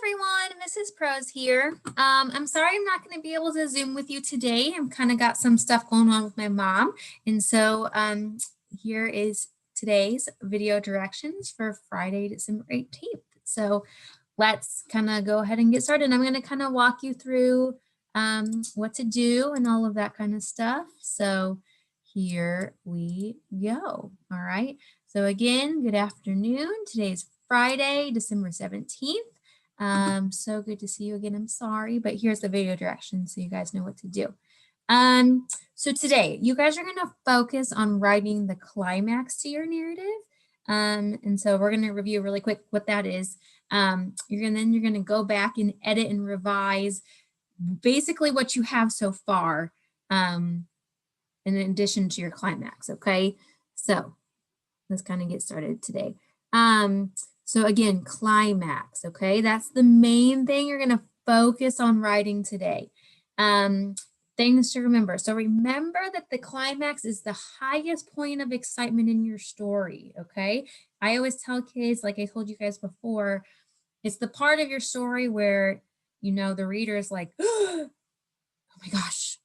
everyone, Mrs. Pros here. I'm sorry I'm not going to be able to Zoom with you today. I'm kind of got some stuff going on with my mom. And so here is today's video directions for Friday, December 18th. So let's kind of go ahead and get started. I'm going to kind of walk you through what to do and all of that kind of stuff. So here we go. All right. So again, good afternoon. Today's Friday, December 17th. So good to see you again. I'm sorry, but here's the video directions so you guys know what to do. So today you guys are going to focus on writing the climax to your narrative. And so we're going to review really quick what that is. You're going to go back and edit and revise basically what you have so far, in addition to your climax. Okay, so let's kind of get started today. So again, climax, okay? That's the main thing you're gonna focus on writing today. Things to remember. So remember that the climax is the highest point of excitement in your story, okay? I always tell kids, like I told you guys before, it's the part of your story where, you know, the reader is like, oh my gosh,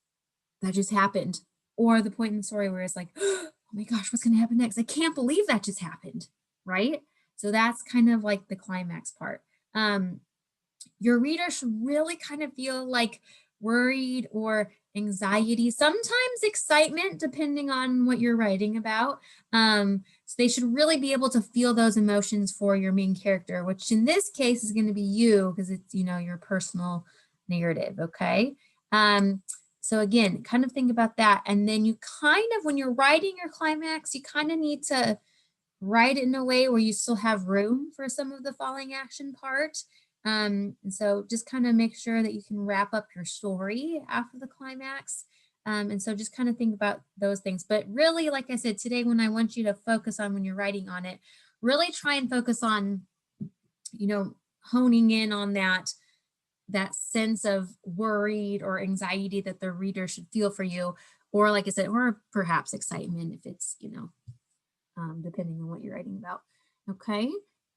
that just happened. Or the point in the story where it's like, oh my gosh, what's gonna happen next? I can't believe that just happened, right? So that's kind of like the climax part. Your reader should really kind of feel like worried or anxiety, sometimes excitement, depending on what you're writing about. So they should really be able to feel those emotions for your main character, which in this case is going to be you because it's, you know, your personal narrative, okay? So again, kind of think about that. And then you kind of, when you're writing your climax, you kind of need to write it in a way where you still have room for some of the falling action part. And so just kind of make sure that you can wrap up your story after the climax. And so just kind of think about those things. But really, like I said, today, when I want you to focus on when you're writing on it, really try and focus on, you know, honing in on that sense of worried or anxiety that the reader should feel for you, or like I said, or perhaps excitement if it's, you know, depending on what you're writing about. Okay,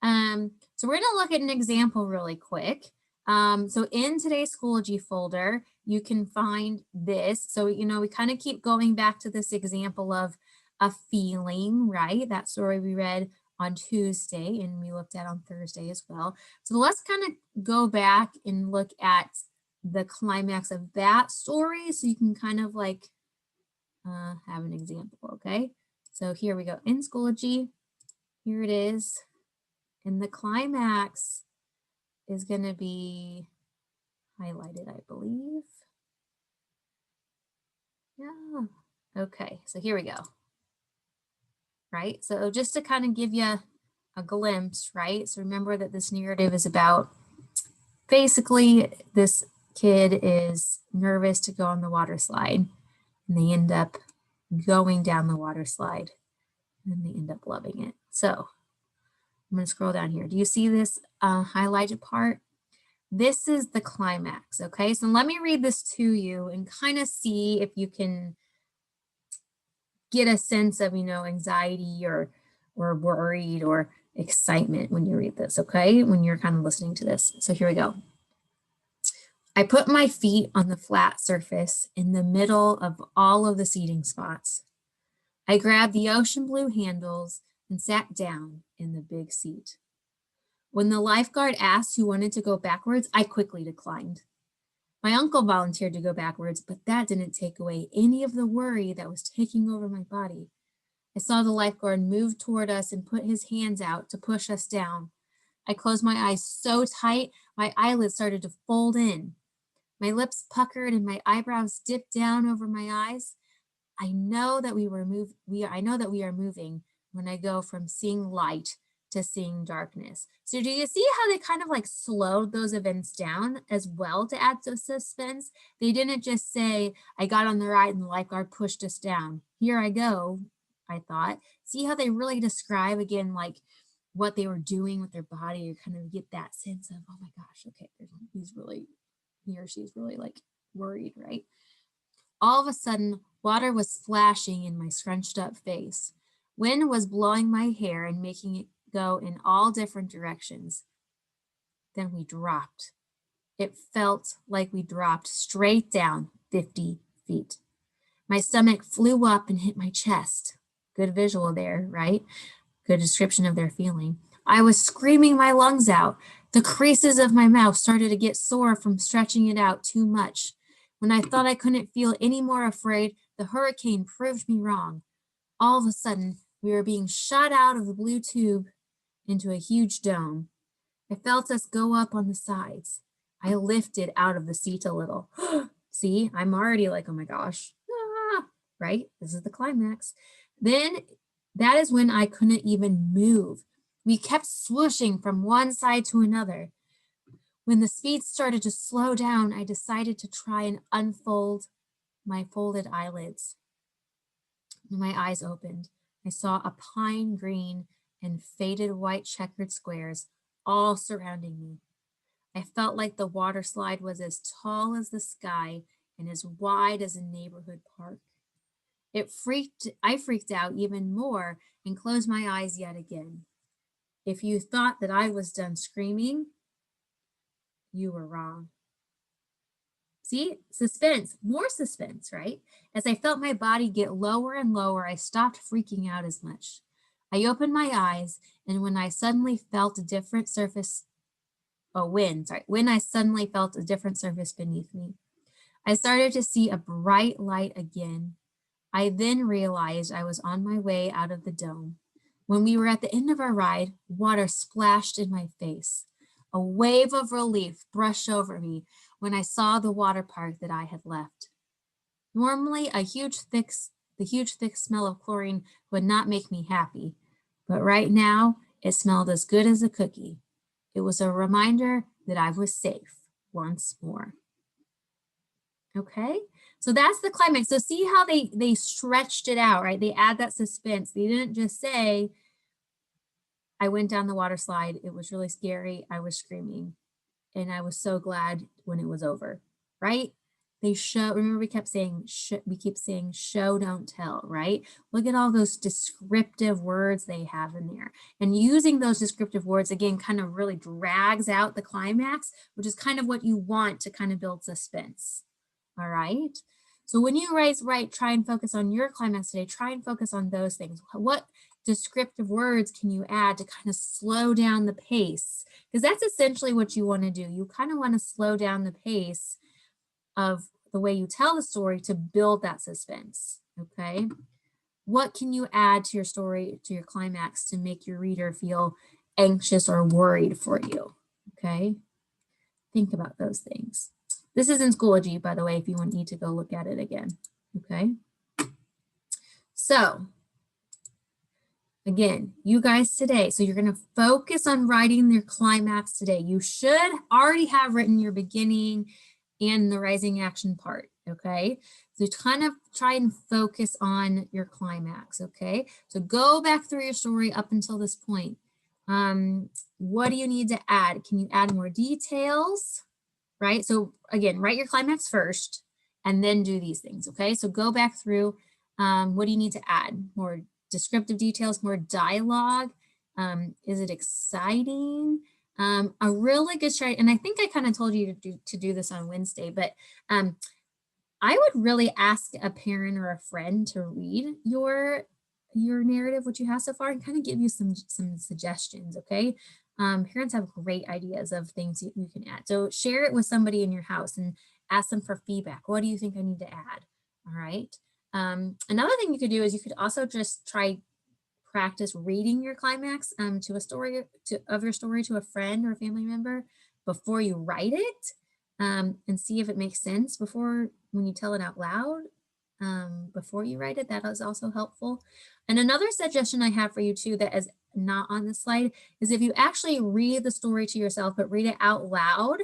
so we're going to look at an example really quick. So in today's Schoology folder, you can find this. So, you know, we kind of keep going back to this example of a feeling, right? That story we read on Tuesday and we looked at on Thursday as well. So let's kind of go back and look at the climax of that story so you can kind of like have an example, okay? So here we go, in Schoology, here it is. And the climax is going to be highlighted, I believe. Yeah, okay, so here we go. Right, so just to kind of give you a glimpse, right? So remember that this narrative is about, basically, this kid is nervous to go on the water slide, and they end up going down the water slide, and they end up loving it. So I'm going to scroll down here. Do you see this highlighted part? This is the climax, okay? So let me read this to you and kind of see if you can get a sense of, you know, anxiety or worried or excitement when you read this, okay? When you're kind of listening to this. So here we go. I put my feet on the flat surface in the middle of all of the seating spots. I grabbed the ocean blue handles and sat down in the big seat. When the lifeguard asked who wanted to go backwards, I quickly declined. My uncle volunteered to go backwards, but that didn't take away any of the worry that was taking over my body. I saw the lifeguard move toward us and put his hands out to push us down. I closed my eyes so tight, my eyelids started to fold in. My lips puckered and my eyebrows dipped down over my eyes. I know that we are moving when I go from seeing light to seeing darkness. So do you see how they kind of like slowed those events down as well to add to suspense? They didn't just say, I got on the ride and the lifeguard pushed us down. Here I go, I thought. See how they really describe again, like what they were doing with their body. You kind of get that sense of, oh my gosh, okay, he or she's really like worried, right? All of a sudden, water was splashing in my scrunched up face. Wind was blowing my hair and making it go in all different directions. then we dropped. It felt like we dropped straight down 50 feet. My stomach flew up and hit my chest. Good visual there, right? Good description of their feeling. I was screaming my lungs out. The creases of my mouth started to get sore from stretching it out too much. When I thought I couldn't feel any more afraid, the hurricane proved me wrong. All of a sudden, we were being shot out of the blue tube into a huge dome. I felt us go up on the sides. I lifted out of the seat a little. See, I'm already like, oh my gosh, right? This is the climax. Then that is when I couldn't even move. We kept swooshing from one side to another. When the speed started to slow down, I decided to try and unfold my folded eyelids. When my eyes opened, I saw a pine green and faded white checkered squares all surrounding me. I felt like the water slide was as tall as the sky and as wide as a neighborhood park. I freaked out even more and closed my eyes yet again. If you thought that I was done screaming, you were wrong. See, suspense, more suspense, right? As I felt my body get lower and lower, I stopped freaking out as much. I opened my eyes, and when I suddenly felt a different surface, when I suddenly felt a different surface beneath me, I started to see a bright light again. I then realized I was on my way out of the dome. When we were at the end of our ride, water splashed in my face. A wave of relief brushed over me when I saw the water park that I had left. Normally, the huge thick smell of chlorine would not make me happy, but right now it smelled as good as a cookie. It was a reminder that I was safe once more. Okay, so that's the climax. So see how they stretched it out, right? They add that suspense. They didn't just say, I went down the water slide. It was really scary. I was screaming. And I was so glad when it was over, right? Remember we keep saying, show, don't tell, right? Look at all those descriptive words they have in there. And using those descriptive words, again, kind of really drags out the climax, which is kind of what you want to kind of build suspense, all right? So when you write, try and focus on your climax today, try and focus on those things. What descriptive words can you add to kind of slow down the pace? Because that's essentially what you want to do. You kind of want to slow down the pace of the way you tell the story to build that suspense, okay? What can you add to your story, to your climax, to make your reader feel anxious or worried for you, okay? Think about those things. This is in Schoology, by the way, if you need to go look at it again, okay? So, again, you guys today, so you're going to focus on writing your climax today. You should already have written your beginning and the rising action part, okay? So kind of try and focus on your climax, okay? So go back through your story up until this point. What do you need to add? Can you add more details, right? So again, write your climax first and then do these things, okay? So go back through, what do you need to add? More descriptive details, more dialogue. Is it exciting? A really good strategy, and I think I kind of told you to do this on Wednesday, but I would really ask a parent or a friend to read your narrative, what you have so far, and kind of give you some suggestions, okay? Parents have great ideas of things you can add. So share it with somebody in your house and ask them for feedback. What do you think I need to add? All right. Another thing you could do is you could also just practice reading your climax to a story of your story to a friend or a family member before you write it, and see if it makes sense when you tell it out loud. Before you write it, that is also helpful. And another suggestion I have for you too that is not on the slide is if you actually read the story to yourself, but read it out loud.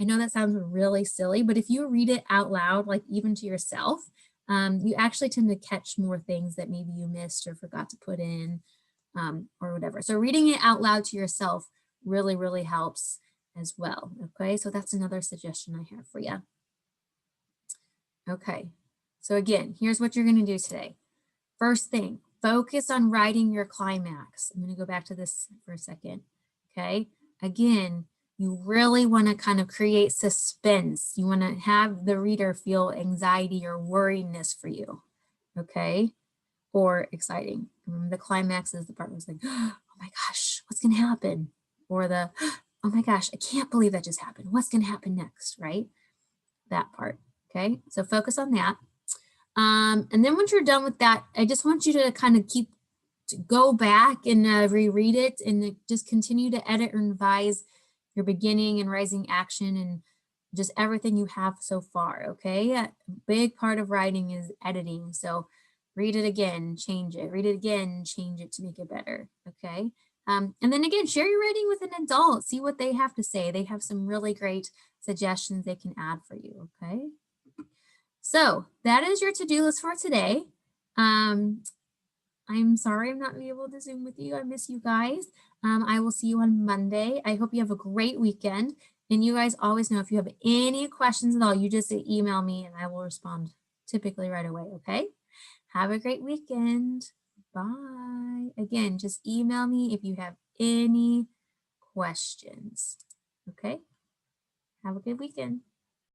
I know that sounds really silly, but if you read it out loud, like even to yourself, you actually tend to catch more things that maybe you missed or forgot to put in, or whatever. So reading it out loud to yourself really, really helps as well. Okay, so that's another suggestion I have for you. Okay, so again, here's what you're going to do today. First thing, focus on writing your climax. I'm going to go back to this for a second. Okay, again, You really want to kind of create suspense. You want to have the reader feel anxiety or worriedness for you, okay? Or exciting. Remember, the climax is the part where it's like, oh my gosh, what's going to happen? Or the, oh my gosh, I can't believe that just happened. What's going to happen next, right? That part, okay? So focus on that. And then once you're done with that, I just want you to kind of go back and reread it and just continue to edit and revise your beginning and rising action and just everything you have so far, okay? A big part of writing is editing. So read it again, change it, read it again, change it to make it better, okay? And then again, share your writing with an adult, see what they have to say. They have some really great suggestions they can add for you, okay? So that is your to-do list for today. I'm sorry I'm not able to Zoom with you. I miss you guys. I will see you on Monday. I hope you have a great weekend. And you guys always know if you have any questions at all, you just email me and I will respond typically right away, okay? Have a great weekend. Bye. Again, just email me if you have any questions, okay? Have a good weekend.